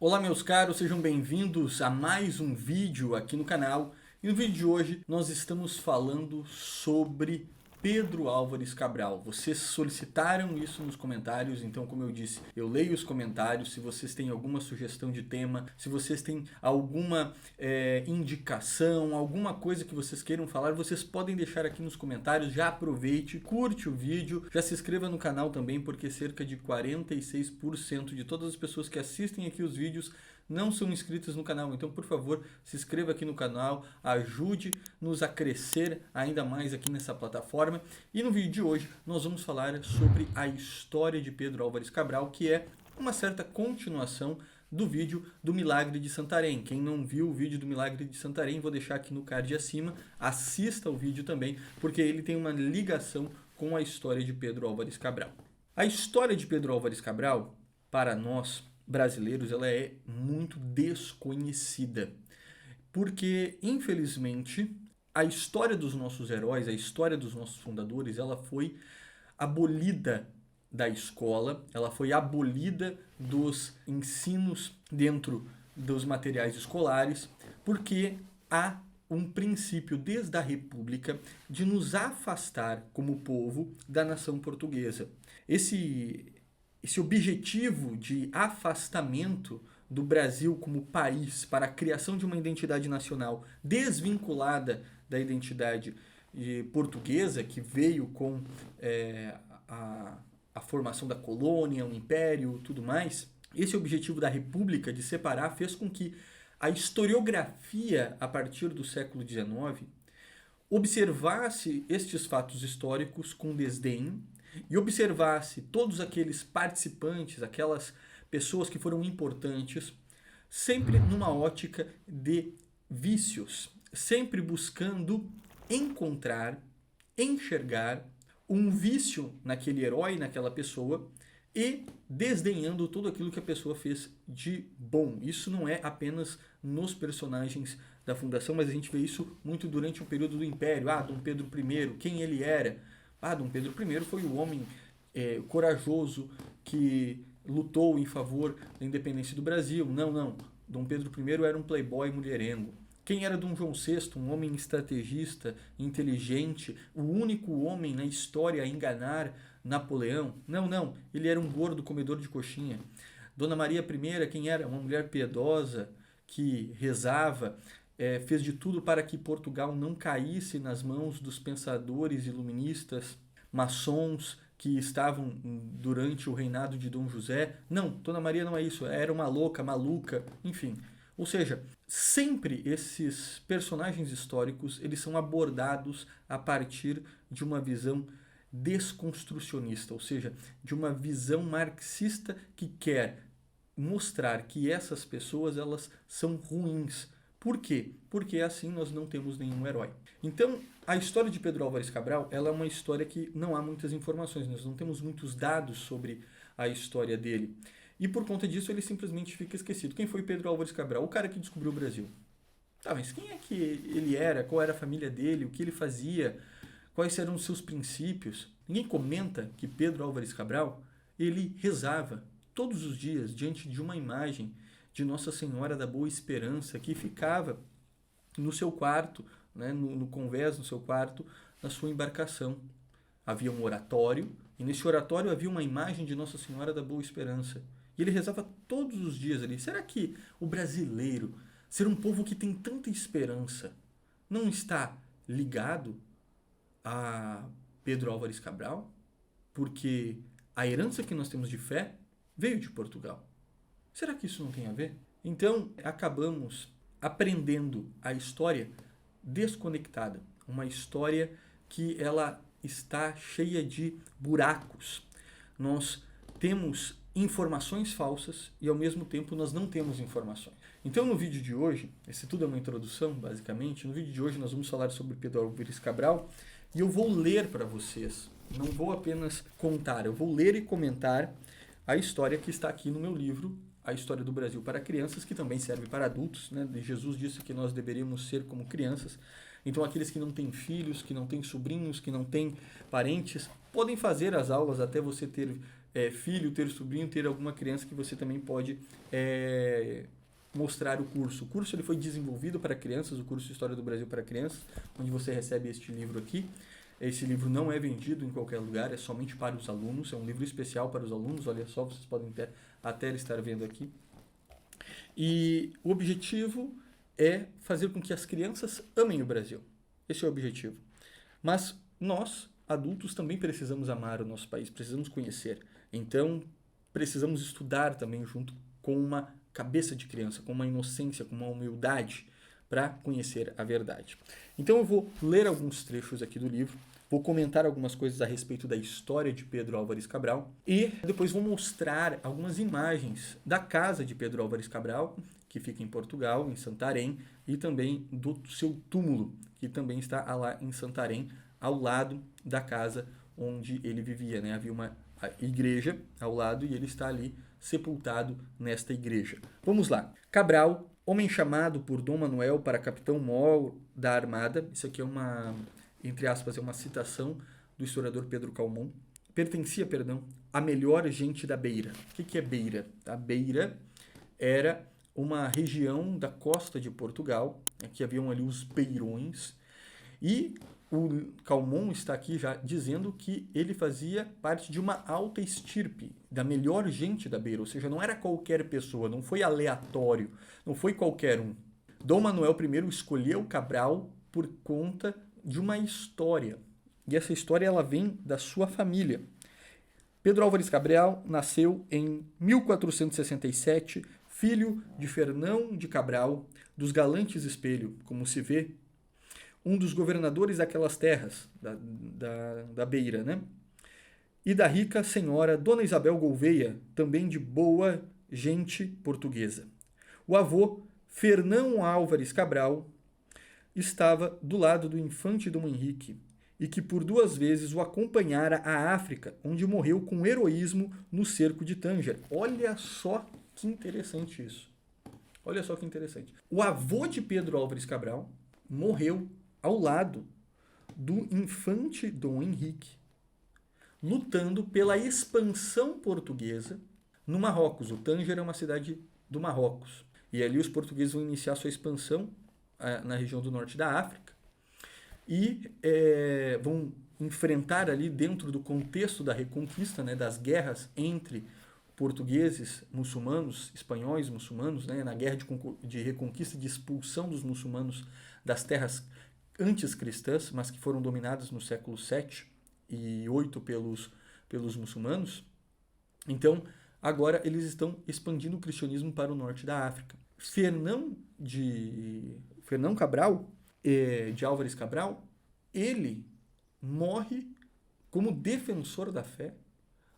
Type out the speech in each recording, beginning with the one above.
Olá meus caros, sejam bem-vindos a mais um vídeo aqui no canal. E no vídeo de hoje nós estamos falando sobre Pedro Álvares Cabral. Vocês solicitaram isso nos comentários, então como eu disse, eu leio os comentários. Se vocês têm alguma sugestão de tema, se vocês têm alguma indicação, alguma coisa que vocês queiram falar, vocês podem deixar aqui nos comentários. Já aproveite, curte o vídeo, já se inscreva no canal também, porque cerca de 46% de todas as pessoas que assistem aqui os vídeos não são inscritos no canal. Então, por favor, se inscreva aqui no canal, ajude-nos a crescer ainda mais aqui nessa plataforma. E no vídeo de hoje nós vamos falar sobre a história de Pedro Álvares Cabral, que é uma certa continuação do vídeo do Milagre de Santarém. Quem não viu o vídeo do Milagre de Santarém, vou deixar aqui no card acima, assista o vídeo também, porque ele tem uma ligação com a história de Pedro Álvares Cabral. A história de Pedro Álvares Cabral, para nós brasileiros, ela é muito desconhecida, porque infelizmente a história dos nossos heróis, a história dos nossos fundadores, ela foi abolida da escola, ela foi abolida dos ensinos dentro dos materiais escolares, porque há um princípio desde a República de nos afastar como povo da nação portuguesa. Esse objetivo de afastamento do Brasil como país para a criação de uma identidade nacional desvinculada da identidade portuguesa, que veio com a formação da colônia, o império, tudo mais, esse objetivo da República de separar fez com que a historiografia, a partir do século XIX, observasse estes fatos históricos com desdém e observasse todos aqueles participantes, aquelas pessoas que foram importantes, sempre numa ótica de vícios, sempre buscando encontrar, enxergar um vício naquele herói, naquela pessoa, e desdenhando tudo aquilo que a pessoa fez de bom. Isso não é apenas nos personagens da Fundação, mas a gente vê isso muito durante o período do Império. Dom Pedro I, quem ele era? Dom Pedro I foi o homem corajoso que lutou em favor da independência do Brasil. Não. Dom Pedro I era um playboy mulherengo. Quem era Dom João VI? Um homem estrategista, inteligente, o único homem na história a enganar Napoleão? Não. Ele era um gordo comedor de coxinha. Dona Maria I, quem era? Uma mulher piedosa que rezava, fez de tudo para que Portugal não caísse nas mãos dos pensadores iluministas, maçons que estavam durante o reinado de Dom José. Não, Dona Maria não é isso, era uma louca, maluca, enfim. Ou seja, sempre esses personagens históricos, eles são abordados a partir de uma visão desconstrucionista, ou seja, de uma visão marxista que quer mostrar que essas pessoas, elas são ruins. Por quê? Porque assim nós não temos nenhum herói. Então, a história de Pedro Álvares Cabral, ela é uma história que não há muitas informações, nós não temos muitos dados sobre a história dele. E por conta disso ele simplesmente fica esquecido. Quem foi Pedro Álvares Cabral? O cara que descobriu o Brasil. Mas quem é que ele era? Qual era a família dele? O que ele fazia? Quais eram os seus princípios? Ninguém comenta que Pedro Álvares Cabral, ele rezava todos os dias diante de uma imagem de Nossa Senhora da Boa Esperança, que ficava no seu quarto, né, no convés, no seu quarto, na sua embarcação. Havia um oratório, e nesse oratório havia uma imagem de Nossa Senhora da Boa Esperança. E ele rezava todos os dias ali. Será que o brasileiro, ser um povo que tem tanta esperança, não está ligado a Pedro Álvares Cabral? Porque a herança que nós temos de fé veio de Portugal. Será que isso não tem a ver? Então, acabamos aprendendo a história desconectada. Uma história que ela está cheia de buracos. Nós temos informações falsas e, ao mesmo tempo, nós não temos informações. Então, no vídeo de hoje, esse tudo é uma introdução, basicamente. No vídeo de hoje, nós vamos falar sobre Pedro Álvares Cabral e eu vou ler para vocês. Não vou apenas contar, eu vou ler e comentar a história que está aqui no meu livro, A História do Brasil para Crianças, que também serve para adultos, né? Jesus disse que nós deveríamos ser como crianças. Então, aqueles que não têm filhos, que não têm sobrinhos, que não têm parentes, podem fazer as aulas até você ter filho, ter sobrinho, ter alguma criança que você também pode mostrar o curso. O curso ele foi desenvolvido para crianças, o curso História do Brasil para Crianças, onde você recebe este livro aqui. Esse livro não é vendido em qualquer lugar, é somente para os alunos, é um livro especial para os alunos, olha só, vocês podem até estar vendo aqui. E o objetivo é fazer com que as crianças amem o Brasil. Esse é o objetivo. Mas nós, adultos, também precisamos amar o nosso país, precisamos conhecer. Então, precisamos estudar também junto com uma cabeça de criança, com uma inocência, com uma humildade, para conhecer a verdade. Então eu vou ler alguns trechos aqui do livro, vou comentar algumas coisas a respeito da história de Pedro Álvares Cabral e depois vou mostrar algumas imagens da casa de Pedro Álvares Cabral, que fica em Portugal, em Santarém, e também do seu túmulo, que também está lá em Santarém, ao lado da casa onde ele vivia, né? Havia uma igreja ao lado e ele está ali sepultado nesta igreja. Vamos lá. Cabral, homem chamado por Dom Manuel para capitão-mor da Armada, isso aqui é uma, entre aspas, é uma citação do historiador Pedro Calmon, pertencia, à melhor gente da Beira. O que é Beira? A Beira era uma região da costa de Portugal, que haviam ali os beirões, e o Calmon está aqui já dizendo que ele fazia parte de uma alta estirpe, da melhor gente da Beira, ou seja, não era qualquer pessoa, não foi aleatório, não foi qualquer um. Dom Manuel I escolheu Cabral por conta de uma história, e essa história ela vem da sua família. Pedro Álvares Cabral nasceu em 1467, filho de Fernão de Cabral, dos Galantes Espelho, como se vê, um dos governadores daquelas terras, da Beira, né? E da rica senhora Dona Isabel Gouveia, também de boa gente portuguesa. O avô, Fernão Álvares Cabral, estava do lado do infante Dom Henrique e que por 2 vezes o acompanhara à África, onde morreu com heroísmo no cerco de Tânger. Olha só que interessante isso. Olha só que interessante. O avô de Pedro Álvares Cabral morreu ao lado do infante Dom Henrique, lutando pela expansão portuguesa no Marrocos. O Tânger é uma cidade do Marrocos. E ali os portugueses vão iniciar sua expansão na região do norte da África e vão enfrentar ali dentro do contexto da Reconquista, né, das guerras entre portugueses, muçulmanos, espanhóis, muçulmanos, né, na guerra de reconquista, de expulsão dos muçulmanos das terras antes cristãs, mas que foram dominadas no século VII e VIII pelos muçulmanos. Então, agora eles estão expandindo o cristianismo para o norte da África. Fernão Cabral, de Álvares Cabral, ele morre como defensor da fé,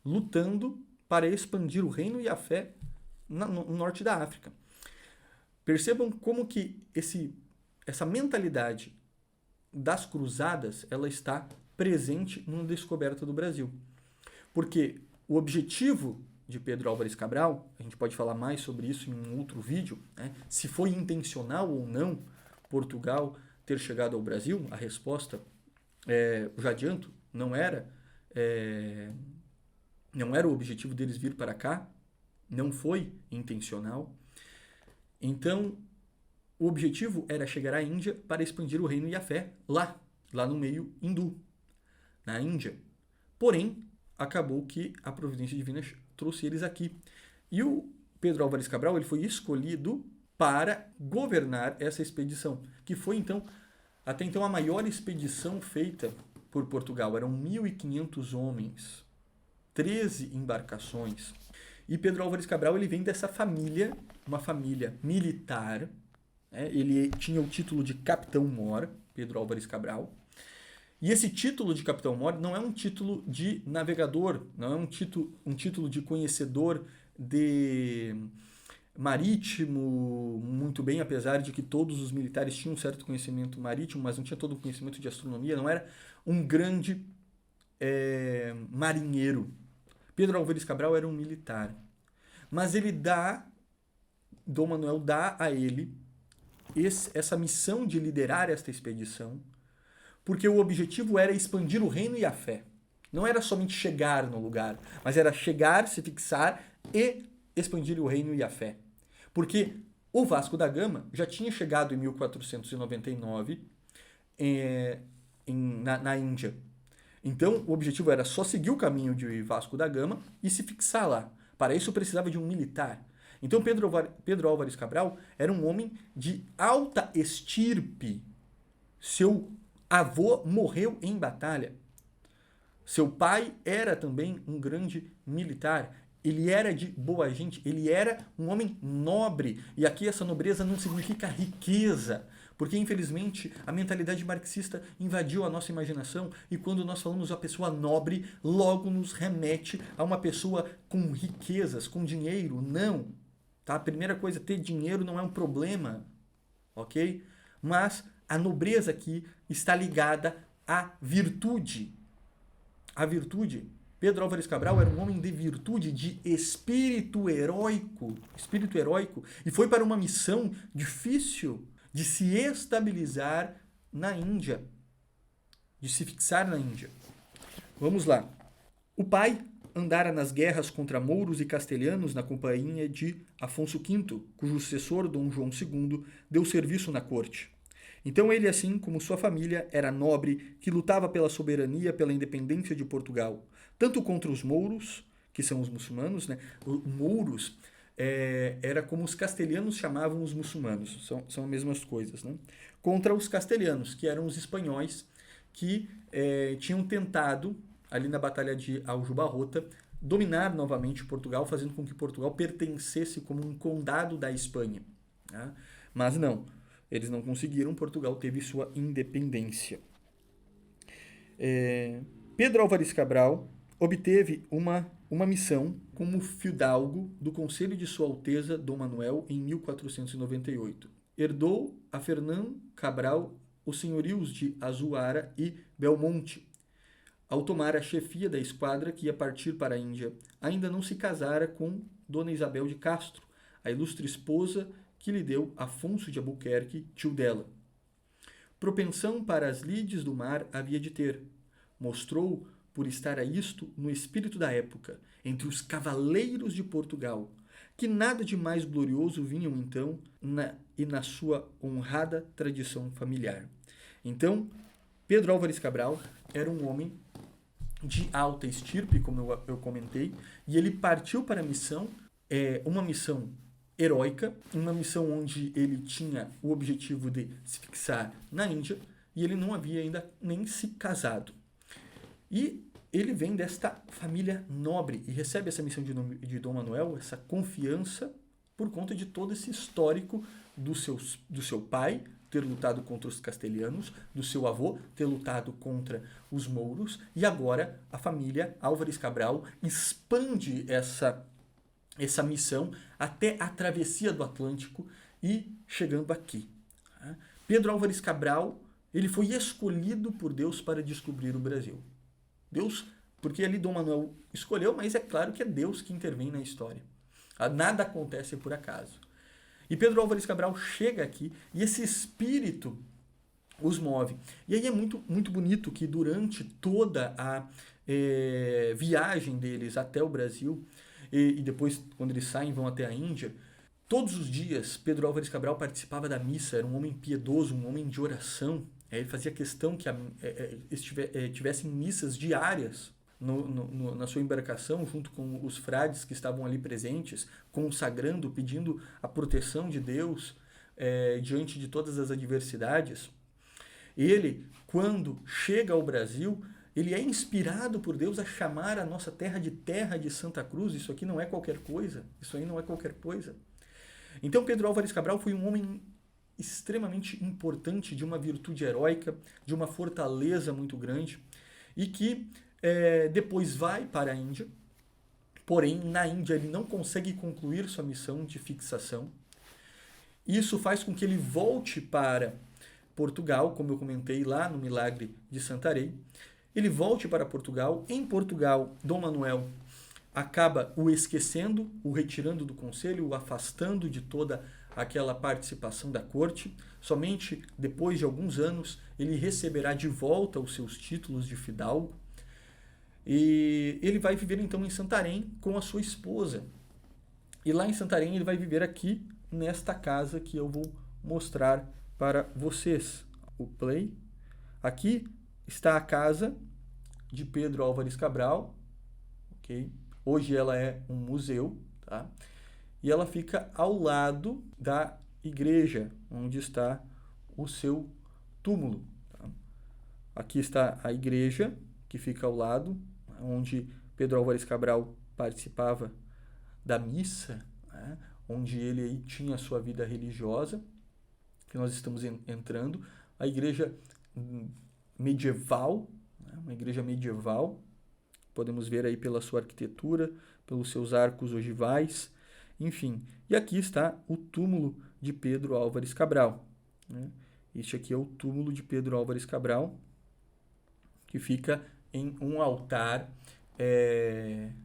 lutando para expandir o reino e a fé no norte da África. Percebam como que essa mentalidade das cruzadas ela está presente na descoberta do Brasil. Porque o objetivo de Pedro Álvares Cabral, a gente pode falar mais sobre isso em um outro vídeo, né? Se foi intencional ou não Portugal ter chegado ao Brasil, a resposta, eu já adianto, não era o objetivo deles vir para cá, não foi intencional. Então, o objetivo era chegar à Índia para expandir o reino e a fé lá no meio hindu, na Índia. Porém, acabou que a providência divina trouxe eles aqui. E o Pedro Álvares Cabral ele foi escolhido para governar essa expedição, que foi até então a maior expedição feita por Portugal. Eram 1.500 homens, 13 embarcações. E Pedro Álvares Cabral ele vem dessa família, uma família militar. Ele tinha o título de capitão-mor, Pedro Álvares Cabral. E esse título de capitão-mor não é um título de navegador, não é um título de conhecedor de marítimo muito bem, apesar de que todos os militares tinham um certo conhecimento marítimo, mas não tinha todo o conhecimento de astronomia, não era um grande marinheiro. Pedro Álvares Cabral era um militar. Mas Dom Manuel dá a ele essa missão de liderar esta expedição, porque o objetivo era expandir o reino e a fé. Não era somente chegar no lugar, mas era chegar, se fixar e expandir o reino e a fé. Porque o Vasco da Gama já tinha chegado em 1499 na Índia. Então, o objetivo era só seguir o caminho de Vasco da Gama e se fixar lá. Para isso, precisava de um militar. Então, Pedro Álvares Cabral era um homem de alta estirpe. Seu avô morreu em batalha. Seu pai era também um grande militar. Ele era de boa gente, ele era um homem nobre. E aqui essa nobreza não significa riqueza, porque infelizmente a mentalidade marxista invadiu a nossa imaginação e quando nós falamos a pessoa nobre, logo nos remete a uma pessoa com riquezas, com dinheiro. Não. Tá? A primeira coisa, ter dinheiro não é um problema, ok? Mas a nobreza aqui está ligada à virtude. A virtude. Pedro Álvares Cabral era um homem de virtude, de espírito heróico, e foi para uma missão difícil de se estabilizar na Índia, de se fixar na Índia. Vamos lá. O pai andara nas guerras contra mouros e castelhanos na companhia de Afonso V, cujo sucessor, Dom João II, deu serviço na corte. Então ele, assim como sua família, era nobre, que lutava pela soberania, pela independência de Portugal, tanto contra os mouros, que são os muçulmanos, né? Mouros era como os castelhanos chamavam os muçulmanos, são as mesmas coisas, né? Contra os castelhanos, que eram os espanhóis, que tinham tentado, ali na Batalha de Aljubarrota, dominar novamente Portugal, fazendo com que Portugal pertencesse como um condado da Espanha. Tá? Mas não, eles não conseguiram, Portugal teve sua independência. Pedro Álvares Cabral obteve uma missão como fidalgo do Conselho de Sua Alteza Dom Manuel em 1498. Herdou a Fernão Cabral os senhorios de Azuara e Belmonte. Ao tomar a chefia da esquadra que ia partir para a Índia, ainda não se casara com Dona Isabel de Castro, a ilustre esposa que lhe deu Afonso de Albuquerque, tio dela. Propensão para as lides do mar havia de ter. Mostrou por estar a isto no espírito da época, entre os cavaleiros de Portugal, que nada de mais glorioso vinham então na sua honrada tradição familiar. Então, Pedro Álvares Cabral era um homem de alta estirpe, como eu comentei, e ele partiu para a missão, uma missão heróica, uma missão onde ele tinha o objetivo de se fixar na Índia, e ele não havia ainda nem se casado. E ele vem desta família nobre e recebe essa missão de Dom Manuel, essa confiança, por conta de todo esse histórico do seu pai ter lutado contra os castelhanos, do seu avô ter lutado contra os mouros, e agora a família Álvares Cabral expande essa missão até a travessia do Atlântico e chegando aqui. Pedro Álvares Cabral, ele foi escolhido por Deus para descobrir o Brasil. Deus, porque ali Dom Manuel escolheu, mas é claro que é Deus que intervém na história. Nada acontece por acaso. E Pedro Álvares Cabral chega aqui e esse espírito os move. E aí é muito, muito bonito que durante toda a viagem deles até o Brasil, e depois, quando eles saem, vão até a Índia, todos os dias Pedro Álvares Cabral participava da missa, era um homem piedoso, um homem de oração. Ele fazia questão que tivessem missas diárias na sua embarcação, junto com os frades que estavam ali presentes, consagrando, pedindo a proteção de Deus diante de todas as adversidades. Ele, quando chega ao Brasil, ele é inspirado por Deus a chamar a nossa terra de Santa Cruz. Isso aqui não é qualquer coisa. Isso aí não é qualquer coisa. Então, Pedro Álvares Cabral foi um homem extremamente importante, de uma virtude heróica, de uma fortaleza muito grande, e que depois vai para a Índia, porém na Índia ele não consegue concluir sua missão de fixação. Isso faz com que ele volte para Portugal, como eu comentei lá no Milagre de Santarém. Ele volte para Portugal. Em Portugal, Dom Manuel acaba o esquecendo, o retirando do conselho, o afastando de toda aquela participação da corte. Somente depois de alguns anos ele receberá de volta os seus títulos de fidalgo. E ele vai viver então em Santarém com a sua esposa. E lá em Santarém ele vai viver aqui nesta casa que eu vou mostrar para vocês. O play. Aqui está a casa de Pedro Álvares Cabral, ok? Hoje ela é um museu, tá? E ela fica ao lado da igreja, onde está o seu túmulo. Tá? Aqui está a igreja, que fica ao lado, onde Pedro Álvares Cabral participava da missa, né? Onde ele aí tinha a sua vida religiosa, que nós estamos entrando. A igreja medieval, né? Uma igreja medieval, podemos ver aí pela sua arquitetura, pelos seus arcos ogivais, enfim. E aqui está o túmulo de Pedro Álvares Cabral, né? Este aqui é o túmulo de Pedro Álvares Cabral, que fica em um altar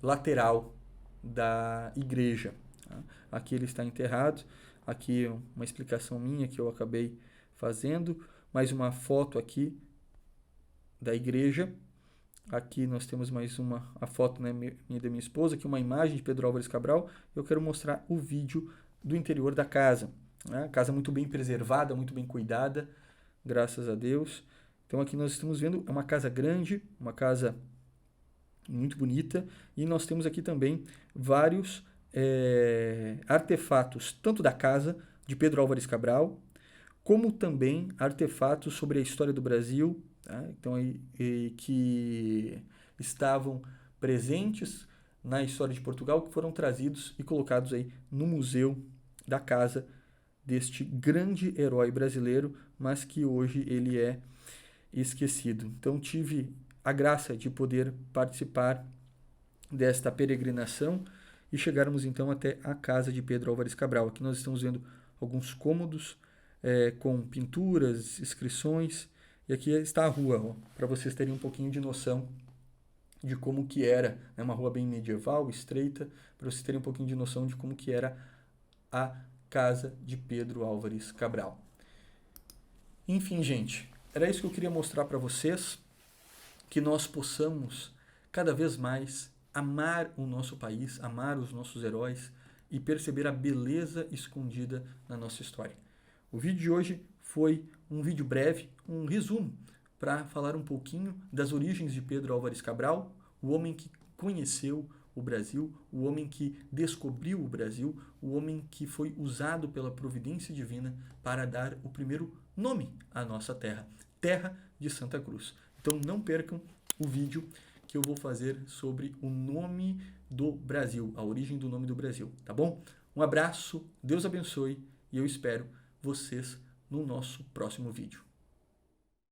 lateral da igreja. Tá? Aqui ele está enterrado. Aqui uma explicação minha que eu acabei fazendo. Mais uma foto aqui da igreja. Aqui nós temos mais a foto, né, minha e da minha esposa, aqui uma imagem de Pedro Álvares Cabral. Eu quero mostrar o vídeo do interior da casa. Né? Casa muito bem preservada, muito bem cuidada, graças a Deus. Então aqui nós estamos vendo, é uma casa grande, uma casa muito bonita, e nós temos aqui também vários artefatos, tanto da casa de Pedro Álvares Cabral, como também artefatos sobre a história do Brasil, tá? Então, que estavam presentes na história de Portugal, que foram trazidos e colocados aí no museu da casa deste grande herói brasileiro, mas que hoje ele é esquecido. Então tive a graça de poder participar desta peregrinação e chegarmos então até a casa de Pedro Álvares Cabral. Aqui nós estamos vendo alguns cômodos com pinturas, inscrições, e aqui está a rua, para vocês terem um pouquinho de noção de como que era, né? Uma rua bem medieval, estreita, para vocês terem um pouquinho de noção de como que era a casa de Pedro Álvares Cabral. Enfim, gente, era isso que eu queria mostrar para vocês, que nós possamos cada vez mais amar o nosso país, amar os nossos heróis e perceber a beleza escondida na nossa história. O vídeo de hoje foi um vídeo breve, um resumo, para falar um pouquinho das origens de Pedro Álvares Cabral, o homem que conheceu o Brasil, o homem que descobriu o Brasil, o homem que foi usado pela providência divina para dar o primeiro nome à nossa terra, Terra de Santa Cruz. Então não percam o vídeo que eu vou fazer sobre o nome do Brasil, a origem do nome do Brasil, tá bom? Um abraço, Deus abençoe e eu espero vocês no nosso próximo vídeo.